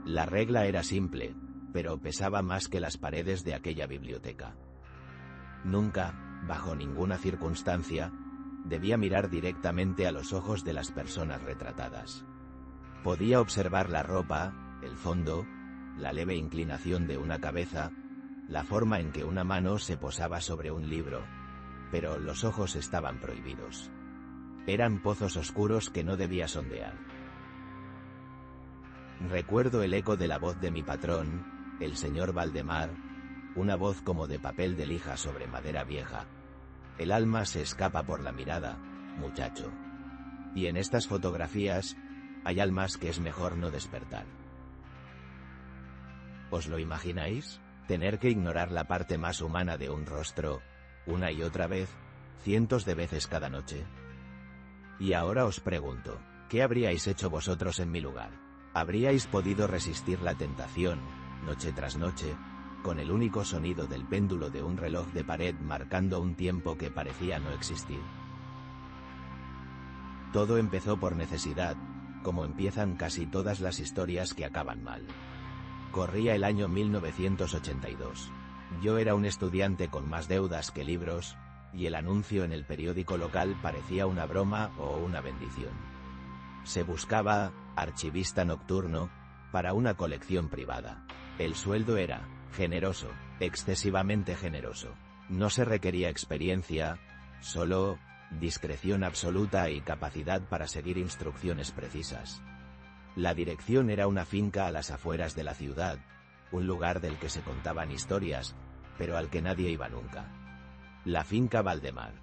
La regla era simple, pero pesaba más que las paredes de aquella biblioteca. Nunca, bajo ninguna circunstancia, debía mirar directamente a los ojos de las personas retratadas. Podía observar la ropa, el fondo, la leve inclinación de una cabeza, la forma en que una mano se posaba sobre un libro, pero los ojos estaban prohibidos. Eran pozos oscuros que no debía sondear. Recuerdo el eco de la voz de mi patrón, el señor Valdemar, una voz como de papel de lija sobre madera vieja. El alma se escapa por la mirada, muchacho. Y en estas fotografías, hay almas que es mejor no despertar. ¿Os lo imagináis? Tener que ignorar la parte más humana de un rostro, una y otra vez, cientos de veces cada noche. Y ahora os pregunto, ¿qué habríais hecho vosotros en mi lugar? ¿Habríais podido resistir la tentación, noche tras noche, con el único sonido del péndulo de un reloj de pared marcando un tiempo que parecía no existir? Todo empezó por necesidad, como empiezan casi todas las historias que acaban mal. Corría el año 1982. Yo era un estudiante con más deudas que libros, y el anuncio en el periódico local parecía una broma o una bendición. Se buscaba archivista nocturno para una colección privada. El sueldo era generoso, excesivamente generoso. No se requería experiencia, solo discreción absoluta y capacidad para seguir instrucciones precisas. La dirección era una finca a las afueras de la ciudad, un lugar del que se contaban historias, pero al que nadie iba nunca. La finca Valdemar.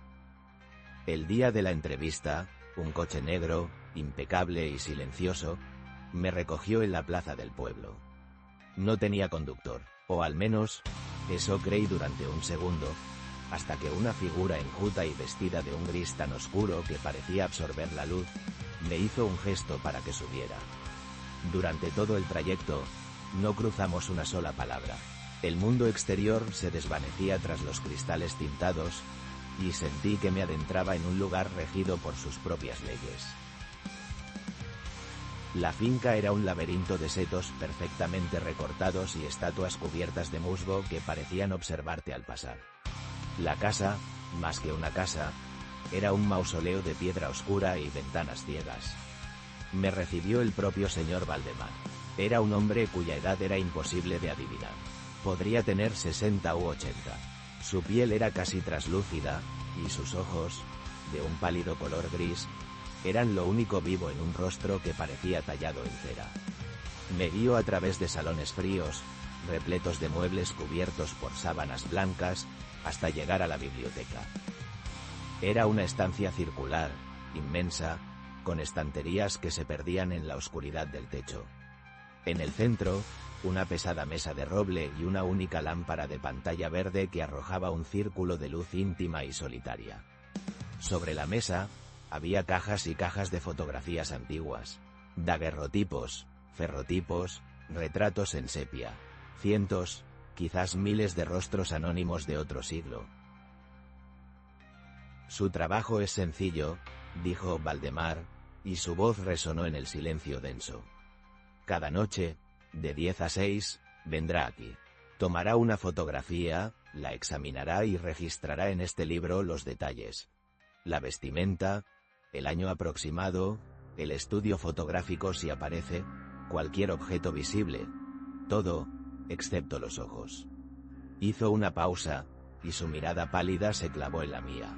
El día de la entrevista, un coche negro, impecable y silencioso, me recogió en la plaza del pueblo. No tenía conductor, o al menos, eso creí durante un segundo, hasta que una figura enjuta y vestida de un gris tan oscuro que parecía absorber la luz, me hizo un gesto para que subiera. Durante todo el trayecto, no cruzamos una sola palabra. El mundo exterior se desvanecía tras los cristales tintados, y sentí que me adentraba en un lugar regido por sus propias leyes. La finca era un laberinto de setos perfectamente recortados y estatuas cubiertas de musgo que parecían observarte al pasar. La casa, más que una casa, era un mausoleo de piedra oscura y ventanas ciegas. Me recibió el propio señor Valdemar. Era un hombre cuya edad era imposible de adivinar. Podría tener 60 u 80. Su piel era casi traslúcida, y sus ojos, de un pálido color gris, eran lo único vivo en un rostro que parecía tallado en cera. Me guió a través de salones fríos, repletos de muebles cubiertos por sábanas blancas, hasta llegar a la biblioteca. Era una estancia circular, inmensa, con estanterías que se perdían en la oscuridad del techo. En el centro, una pesada mesa de roble y una única lámpara de pantalla verde que arrojaba un círculo de luz íntima y solitaria. Sobre la mesa, había cajas y cajas de fotografías antiguas, daguerrotipos, ferrotipos, retratos en sepia, cientos, quizás miles de rostros anónimos de otro siglo. Su trabajo es sencillo, dijo Valdemar, y su voz resonó en el silencio denso. Cada noche, de 10 a 6, vendrá aquí. Tomará una fotografía, la examinará y registrará en este libro los detalles. La vestimenta, el año aproximado, el estudio fotográfico si aparece, cualquier objeto visible. Todo, excepto los ojos. Hizo una pausa, y su mirada pálida se clavó en la mía.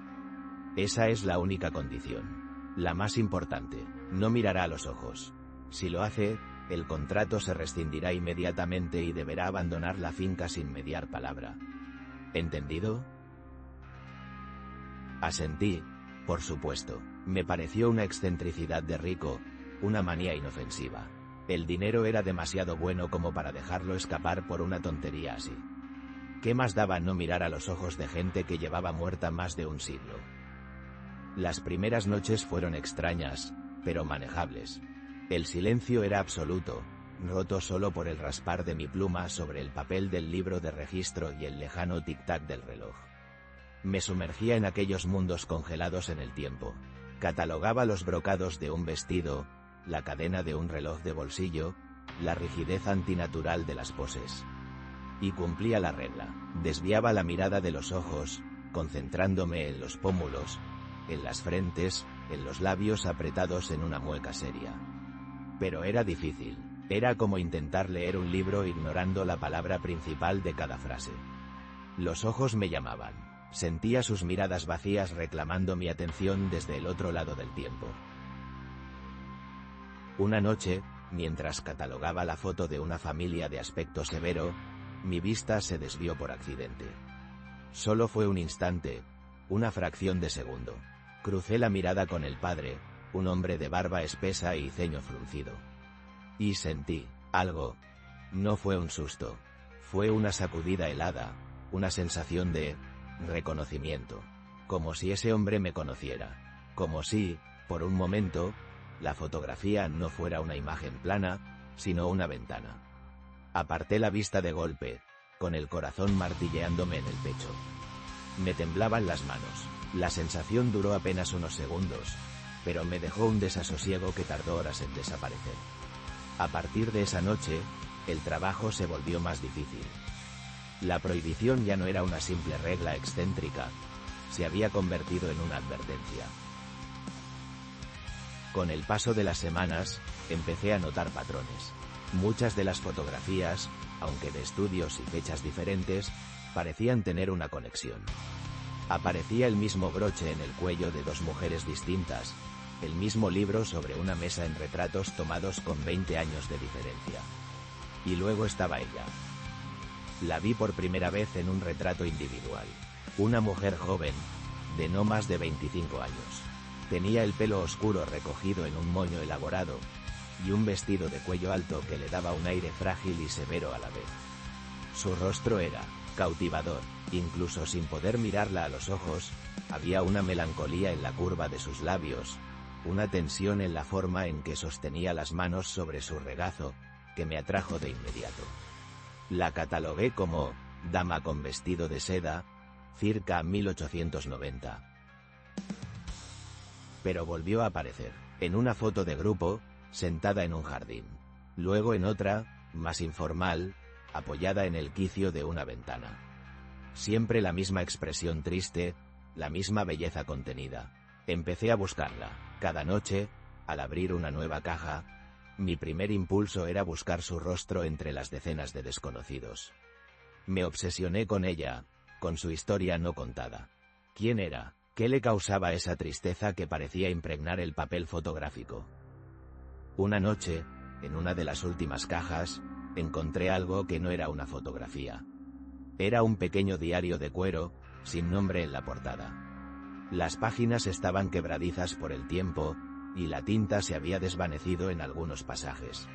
Esa es la única condición. La más importante. No mirará a los ojos. Si lo hace, el contrato se rescindirá inmediatamente y deberá abandonar la finca sin mediar palabra. ¿Entendido? Asentí, por supuesto. Me pareció una excentricidad de rico, una manía inofensiva. El dinero era demasiado bueno como para dejarlo escapar por una tontería así. ¿Qué más daba no mirar a los ojos de gente que llevaba muerta más de un siglo? Las primeras noches fueron extrañas, pero manejables. El silencio era absoluto, roto solo por el raspar de mi pluma sobre el papel del libro de registro y el lejano tic-tac del reloj. Me sumergía en aquellos mundos congelados en el tiempo. Catalogaba los brocados de un vestido, la cadena de un reloj de bolsillo, la rigidez antinatural de las poses. Y cumplía la regla. Desviaba la mirada de los ojos, concentrándome en los pómulos, en las frentes, en los labios apretados en una mueca seria. Pero era difícil. Era como intentar leer un libro ignorando la palabra principal de cada frase. Los ojos me llamaban. Sentía sus miradas vacías reclamando mi atención desde el otro lado del tiempo. Una noche, mientras catalogaba la foto de una familia de aspecto severo, mi vista se desvió por accidente. Solo fue un instante, una fracción de segundo. Crucé la mirada con el padre, un hombre de barba espesa y ceño fruncido. Y sentí algo. No fue un susto. Fue una sacudida helada, una sensación de reconocimiento. Como si ese hombre me conociera. Como si, por un momento, la fotografía no fuera una imagen plana, sino una ventana. Aparté la vista de golpe, con el corazón martilleándome en el pecho. Me temblaban las manos. La sensación duró apenas unos segundos, pero me dejó un desasosiego que tardó horas en desaparecer. A partir de esa noche, el trabajo se volvió más difícil. La prohibición ya no era una simple regla excéntrica, se había convertido en una advertencia. Con el paso de las semanas, empecé a notar patrones. Muchas de las fotografías, aunque de estudios y fechas diferentes, parecían tener una conexión. Aparecía el mismo broche en el cuello de dos mujeres distintas, el mismo libro sobre una mesa en retratos tomados con 20 años de diferencia. Y luego estaba ella. La vi por primera vez en un retrato individual. Una mujer joven, de no más de 25 años. Tenía el pelo oscuro recogido en un moño elaborado, y un vestido de cuello alto que le daba un aire frágil y severo a la vez. Su rostro era cautivador, incluso sin poder mirarla a los ojos, había una melancolía en la curva de sus labios, una tensión en la forma en que sostenía las manos sobre su regazo, que me atrajo de inmediato. La catalogué como dama con vestido de seda, circa 1890. Pero volvió a aparecer, en una foto de grupo, sentada en un jardín. Luego en otra, más informal, apoyada en el quicio de una ventana. Siempre la misma expresión triste, la misma belleza contenida. Empecé a buscarla. Cada noche, al abrir una nueva caja, mi primer impulso era buscar su rostro entre las decenas de desconocidos. Me obsesioné con ella, con su historia no contada. ¿Quién era? ¿Qué le causaba esa tristeza que parecía impregnar el papel fotográfico? Una noche, en una de las últimas cajas, encontré algo que no era una fotografía. Era un pequeño diario de cuero, sin nombre en la portada. Las páginas estaban quebradizas por el tiempo, y la tinta se había desvanecido en algunos pasajes.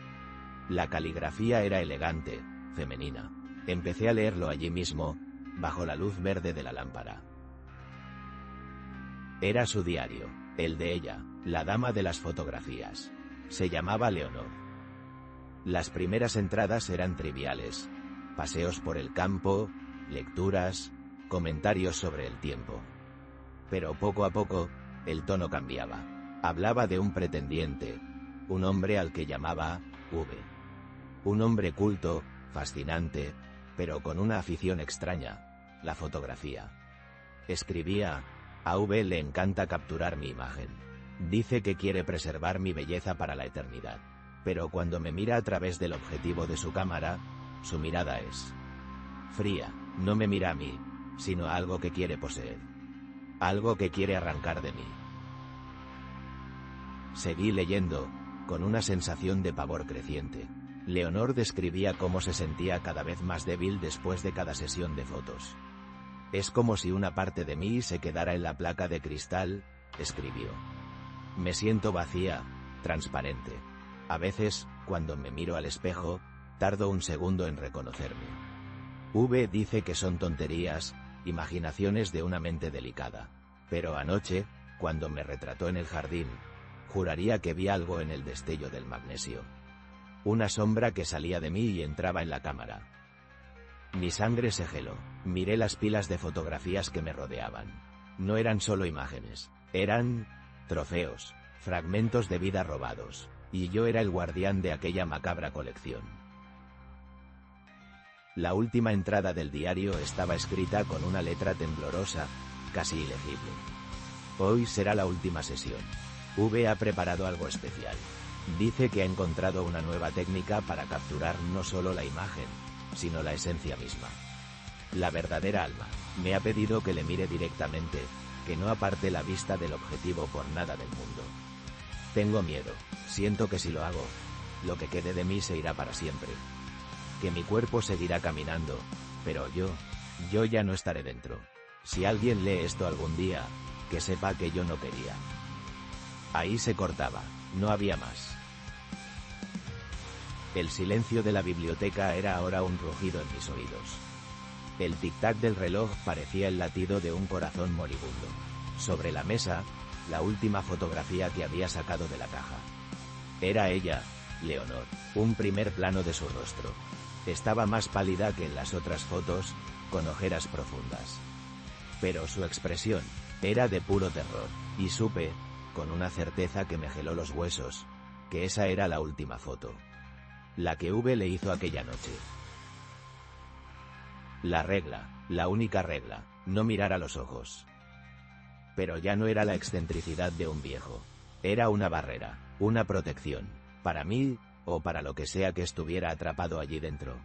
La caligrafía era elegante, femenina. Empecé a leerlo allí mismo, bajo la luz verde de la lámpara. Era su diario, el de ella, la dama de las fotografías. Se llamaba Leonor. Las primeras entradas eran triviales: paseos por el campo, lecturas, comentarios sobre el tiempo. Pero poco a poco, el tono cambiaba. Hablaba de un pretendiente, un hombre al que llamaba V. Un hombre culto, fascinante, pero con una afición extraña: la fotografía. Escribía: a V le encanta capturar mi imagen. Dice que quiere preservar mi belleza para la eternidad. Pero cuando me mira a través del objetivo de su cámara, su mirada es fría. No me mira a mí, sino a algo que quiere poseer. Algo que quiere arrancar de mí. Seguí leyendo, con una sensación de pavor creciente. Leonor describía cómo se sentía cada vez más débil después de cada sesión de fotos. Es como si una parte de mí se quedara en la placa de cristal, escribió. Me siento vacía, transparente. A veces, cuando me miro al espejo, tardo un segundo en reconocerme. V dice que son tonterías, imaginaciones de una mente delicada. Pero anoche, cuando me retrató en el jardín, juraría que vi algo en el destello del magnesio. Una sombra que salía de mí y entraba en la cámara. Mi sangre se heló. Miré las pilas de fotografías que me rodeaban. No eran solo imágenes, eran trofeos, fragmentos de vida robados, y yo era el guardián de aquella macabra colección. La última entrada del diario estaba escrita con una letra temblorosa, casi ilegible. Hoy será la última sesión. V ha preparado algo especial. Dice que ha encontrado una nueva técnica para capturar no solo la imagen, sino la esencia misma. La verdadera alma. Me ha pedido que le mire directamente, que no aparte la vista del objetivo por nada del mundo. Tengo miedo, siento que si lo hago, lo que quede de mí se irá para siempre. Que mi cuerpo seguirá caminando, pero yo ya no estaré dentro. Si alguien lee esto algún día, que sepa que yo no quería. Ahí se cortaba, no había más. El silencio de la biblioteca era ahora un rugido en mis oídos. El tic-tac del reloj parecía el latido de un corazón moribundo. Sobre la mesa, la última fotografía que había sacado de la caja. Era ella, Leonor, un primer plano de su rostro. Estaba más pálida que en las otras fotos, con ojeras profundas. Pero su expresión era de puro terror, y supe, con una certeza que me geló los huesos, que esa era la última foto. La que V le hizo aquella noche. La regla, la única regla, no mirar a los ojos. Pero ya no era la excentricidad de un viejo. Era una barrera, una protección, para mí, o para lo que sea que estuviera atrapado allí dentro.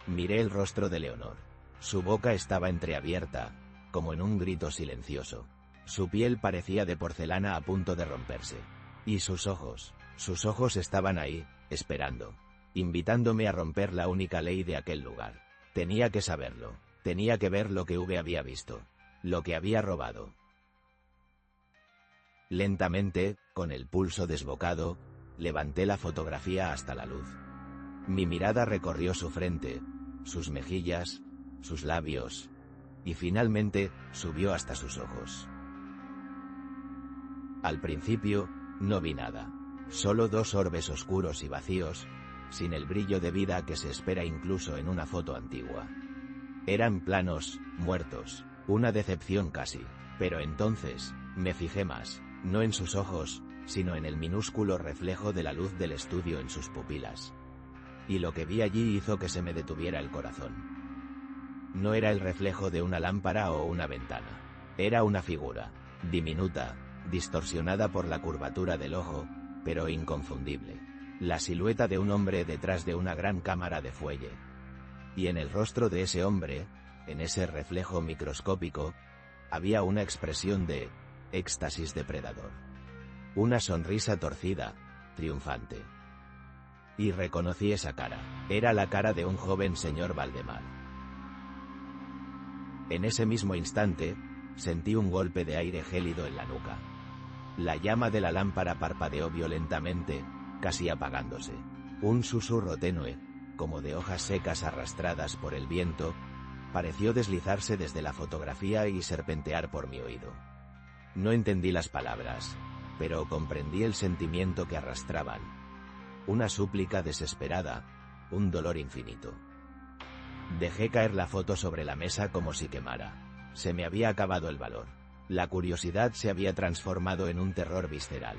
Miré el rostro de Leonor. Su boca estaba entreabierta, como en un grito silencioso. Su piel parecía de porcelana a punto de romperse. Y sus ojos estaban ahí, esperando, invitándome a romper la única ley de aquel lugar. Tenía que saberlo, tenía que ver lo que V había visto, lo que había robado. Lentamente, con el pulso desbocado, levanté la fotografía hasta la luz. Mi mirada recorrió su frente, sus mejillas, sus labios, y finalmente, subió hasta sus ojos. Al principio, no vi nada, solo dos orbes oscuros y vacíos, sin el brillo de vida que se espera incluso en una foto antigua. Eran planos, muertos, una decepción casi, pero entonces, me fijé más, no en sus ojos, sino en el minúsculo reflejo de la luz del estudio en sus pupilas. Y lo que vi allí hizo que se me detuviera el corazón. No era el reflejo de una lámpara o una ventana. Era una figura, diminuta, distorsionada por la curvatura del ojo, pero inconfundible. La silueta de un hombre detrás de una gran cámara de fuelle. Y en el rostro de ese hombre, en ese reflejo microscópico, había una expresión de éxtasis depredador. Una sonrisa torcida, triunfante. Y reconocí esa cara. Era la cara de un joven señor Valdemar. En ese mismo instante, sentí un golpe de aire gélido en la nuca. La llama de la lámpara parpadeó violentamente, casi apagándose. Un susurro tenue, como de hojas secas arrastradas por el viento, pareció deslizarse desde la fotografía y serpentear por mi oído. No entendí las palabras, pero comprendí el sentimiento que arrastraban. Una súplica desesperada, un dolor infinito. Dejé caer la foto sobre la mesa como si quemara. Se me había acabado el valor. La curiosidad se había transformado en un terror visceral.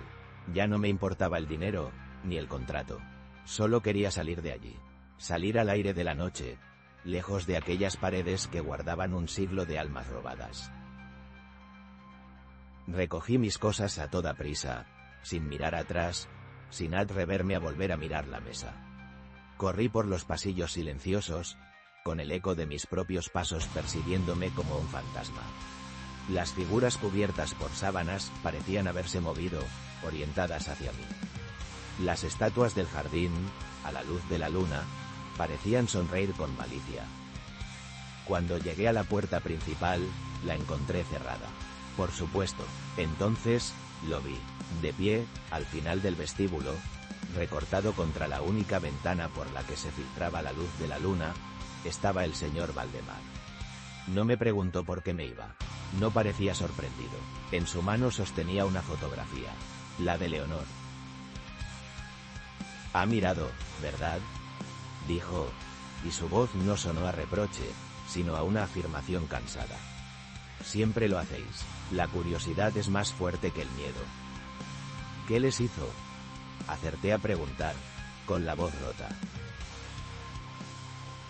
Ya no me importaba el dinero, ni el contrato. Solo quería salir de allí. Salir al aire de la noche, lejos de aquellas paredes que guardaban un siglo de almas robadas. Recogí mis cosas a toda prisa, sin mirar atrás, sin atreverme a volver a mirar la mesa. Corrí por los pasillos silenciosos, con el eco de mis propios pasos persiguiéndome como un fantasma. Las figuras cubiertas por sábanas parecían haberse movido, orientadas hacia mí. Las estatuas del jardín, a la luz de la luna, parecían sonreír con malicia. Cuando llegué a la puerta principal, la encontré cerrada. Por supuesto, entonces, lo vi, de pie, al final del vestíbulo, recortado contra la única ventana por la que se filtraba la luz de la luna, estaba el señor Valdemar. No me preguntó por qué me iba. No parecía sorprendido. En su mano sostenía una fotografía, la de Leonor. «Ha mirado, ¿verdad?», dijo, y su voz no sonó a reproche, sino a una afirmación cansada. «Siempre lo hacéis. La curiosidad es más fuerte que el miedo». ¿Qué les hizo? Acerté a preguntar, con la voz rota.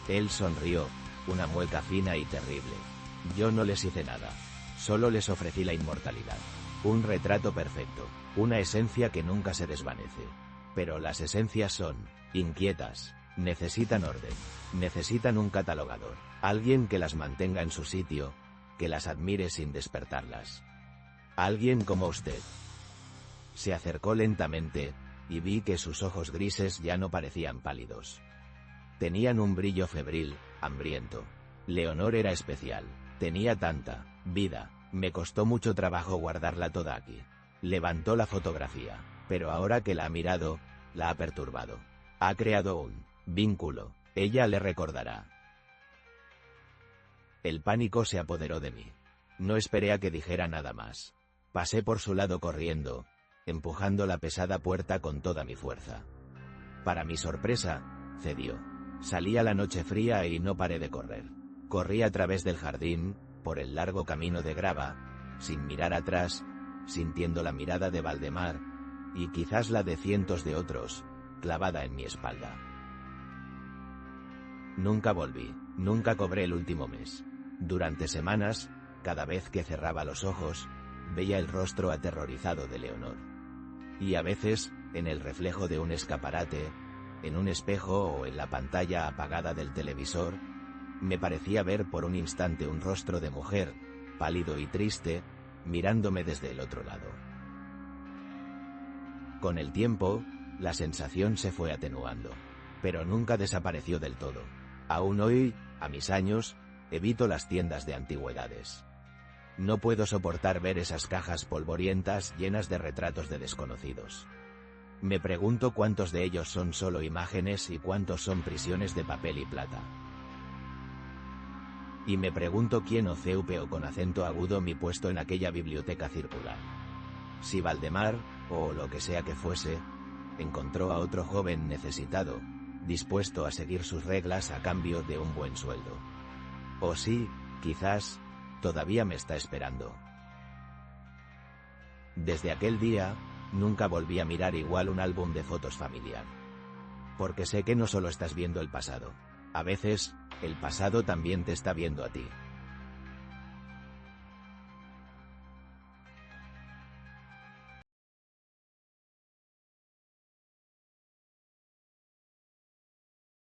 Él sonrió, una mueca fina y terrible. Yo no les hice nada. Solo les ofrecí la inmortalidad. Un retrato perfecto, una esencia que nunca se desvanece. Pero las esencias son inquietas, necesitan orden, necesitan un catalogador, alguien que las mantenga en su sitio, que las admire sin despertarlas. Alguien como usted. Se acercó lentamente, y vi que sus ojos grises ya no parecían pálidos. Tenían un brillo febril, hambriento. Leonor era especial, tenía tanta vida, me costó mucho trabajo guardarla toda aquí. Levantó la fotografía, pero ahora que la ha mirado, la ha perturbado. Ha creado un vínculo, ella le recordará. El pánico se apoderó de mí. No esperé a que dijera nada más. Pasé por su lado corriendo, empujando la pesada puerta con toda mi fuerza. Para mi sorpresa, cedió. Salí a la noche fría y no paré de correr. Corrí a través del jardín, por el largo camino de grava, sin mirar atrás, sintiendo la mirada de Valdemar, y quizás la de cientos de otros, clavada en mi espalda. Nunca volví, nunca cobré el último mes. Durante semanas, cada vez que cerraba los ojos, veía el rostro aterrorizado de Leonor. Y a veces, en el reflejo de un escaparate, en un espejo o en la pantalla apagada del televisor, me parecía ver por un instante un rostro de mujer, pálido y triste, mirándome desde el otro lado. Con el tiempo, la sensación se fue atenuando, pero nunca desapareció del todo. Aún hoy, a mis años, evito las tiendas de antigüedades. No puedo soportar ver esas cajas polvorientas llenas de retratos de desconocidos. Me pregunto cuántos de ellos son solo imágenes y cuántos son prisiones de papel y plata. Y me pregunto quién o Ceupe o con acento agudo mi puesto en aquella biblioteca circular. Si Valdemar, o lo que sea que fuese, encontró a otro joven necesitado, dispuesto a seguir sus reglas a cambio de un buen sueldo. O si, quizás, todavía me está esperando. Desde aquel día, nunca volví a mirar igual un álbum de fotos familiar. Porque sé que no solo estás viendo el pasado. A veces, el pasado también te está viendo a ti.